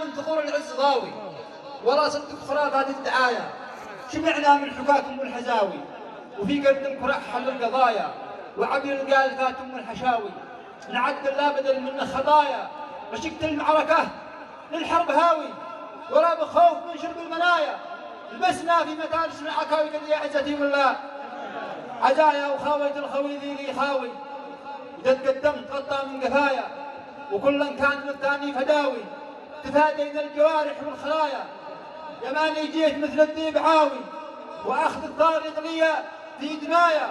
من ثغور العز ضاوي ولا صدق خرافات الدعاية. شبعنا من حكاكم والحزاوي وفي قلب الكرع حل القضايا وعبير القالفات والحشاوي. نعد لا بدل من خطايا مشقت المعركة للحرب هاوي ولا بخوف من شرب المنايا. لبسنا في متارس العكاوي قد يا عزتي ولا عزايا وخاويت الخوي ذي لي خاوي جد قدمت غطى من قفايا وكلا كان للثاني فداوي تفادينا الجوارح والخلايا. يماني جيت مثل الذيب عاوي واخذ الطارق لي في دمايا.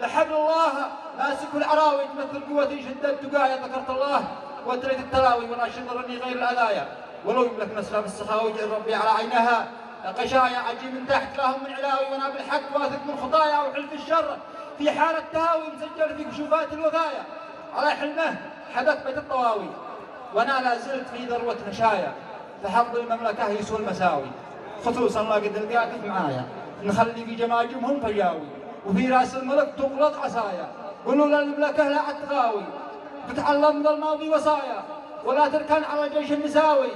لحبل الله ماسك العراوي تمثل قوتي شدت تقايا. ذكرت الله وتريت التراوي ولا شذرني غير الاذايا. ولو يملك مسلم السخاوي جعل ربي على عينها قشايا. عجي من تحت لهم من علاوي وانا بالحق واثق من خطايا وحلف الشر في حالة تهاوي مسجل في كشوفات الوفايا. على حلمه حدث بيت الطواوي وانا لا زلت في ذروة نشايا. فحظ المملكة يسوى المساوي خصوصا لا قد القاقف معايا. نخلي في جماجمهم فجاوي وفي راس الملك تغلط عصايا. قولوا للمملكة لا تغاوي تتعلم من الماضي وصايا ولا تركن على جيش النساوي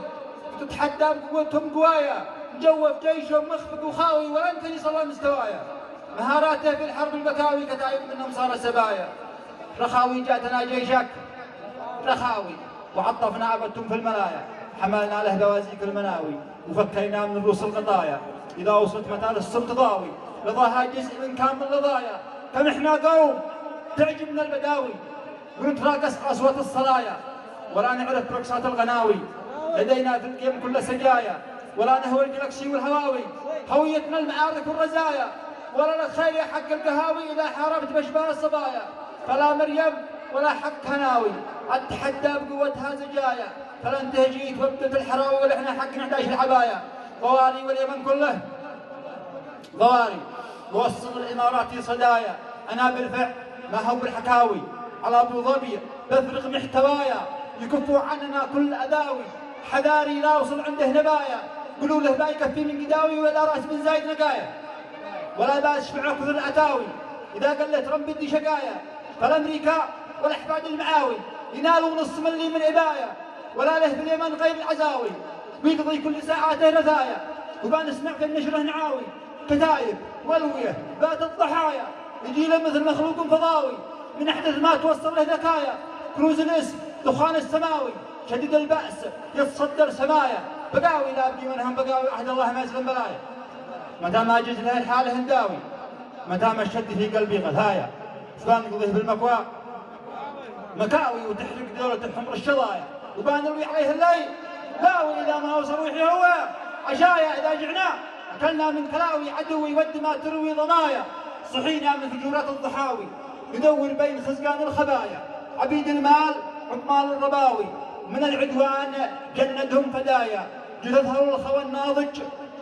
وتتحدى بقوتهم قوايا. مجوف جيشهم مخفق وخاوي ولن تنصل مستوايا. مهاراته في الحرب البكاوي كتائب منهم صار سبايا. رخاوي جاتنا جيشك رخاوي وعطفنا عبدتم في الملايا. حملنا له دوازيك المناوي وفكينا من رؤوس القضايا. إذا وصلت متى الصمت ضاوي رضاها جزء من كامل الرضايا. فنحنا قوم تعجبنا البداوي ونتراقص أصوات الصلايا ولا نعرف رقصات الغناوي. لدينا في القيم كل سجايا ولا نهوى الجلكسي والهواوي. هويتنا المعارك والرزايا ولا الخير حق القهاوي. إذا حاربت بشبال الصبايا فلا مريم ولا حق هناوي. أتحدى بقوتها زجايا فلن تهجيت وابدت الحراوي ولحنا حق 11 العبايا. ضواري واليمن كله ضواري ووصل الإماراتي صدايا. أنا بالفعل ما هو بالحكاوي على أبو ظبي بفرغ محتوايا. يكفوا عننا كل أذاوي حذاري لا وصل عنده نبايا. قولوا له ما يكفي من قداوي ولا رأس من زايد نقايا ولا باس شفع كثر الأتاوي. إذا قلت رم بدي شقايا فالأمريكا والأحفاد المعاوي ينالوا نص ملي من عباية ولا له في اليمن غير العزاوي. ويقضي كل ساعاته رثايا وبنسمع في النشره نعاوي كتايب والويه بات الضحايا. يجي له مثل مخلوق فضاوي من احدث ما توصل له ذكايا. كروز الاسم دخان السماوي شديد البأس يتصدر سمايا. بقاوي لا ابقي منهم بقاوي عهد الله ما يسلم بلايا. متى ما جت له الحاله هنداوي متى ما شد في قلبي غثايا. فبنقضيه بالمكوى مكاوي وتحرق دولة الحمر الشظايا وبنروي عليه الليل لاوي. إذا ما وصل روحي هو عشايا. إذا جعنا أكلنا من كلاوي عدوي ود ما تروي ضمايا. صحينا من فجورات الضحاوي ندور بين خزقان الخبايا. عبيد المال عمال الرباوي من العدوان جندهم فدايا. جثثها الخوى الناضج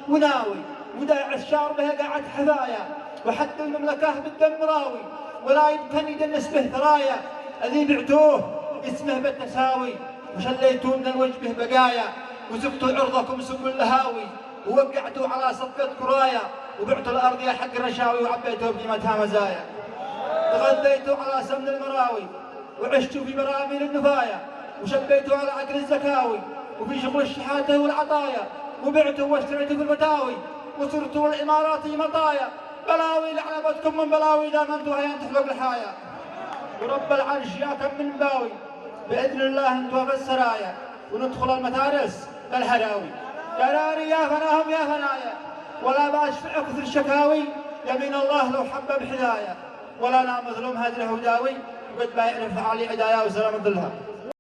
وناوي وداع الشار به قاعد حذايا. وحد المملكة بالدم راوي ولا يمكن يدنس به ثرايا. الذي بعتوه اسمه بالتساوي وشليتوا من الوجه به بقايا. وزفتوا عرضكم سب اللهاوي ووقعتوا على صفقة كرايا. وبعتوا الأرض يا حق الرشاوي وعبيتوا بقيمتها مزايا. تغذيتوا على سمن المراوي وعشتوا في براميل النفايا. وشبيتوا على عقل الزكاوي وفي شغل الشحاتة والعطايا. وبعتوا واشتريتوا في الفتاوي وصرتوا الإماراتي مطايا. بلاوي لعنبتكم من بلاوي إذا ما انتوا عيان تحلق الحايا. ورب العرش ياكم من باوي بإذن الله انتوا في السرايا. وندخل المدارس للهراوي قراري يا فناهم يا فنايا. ولا باشفع كثر الشكاوي يمين الله لو حب بحذايا. ولا لا مظلوم هذه الهداوي وقد ما يعرف علي عدايا وسلام الظلها.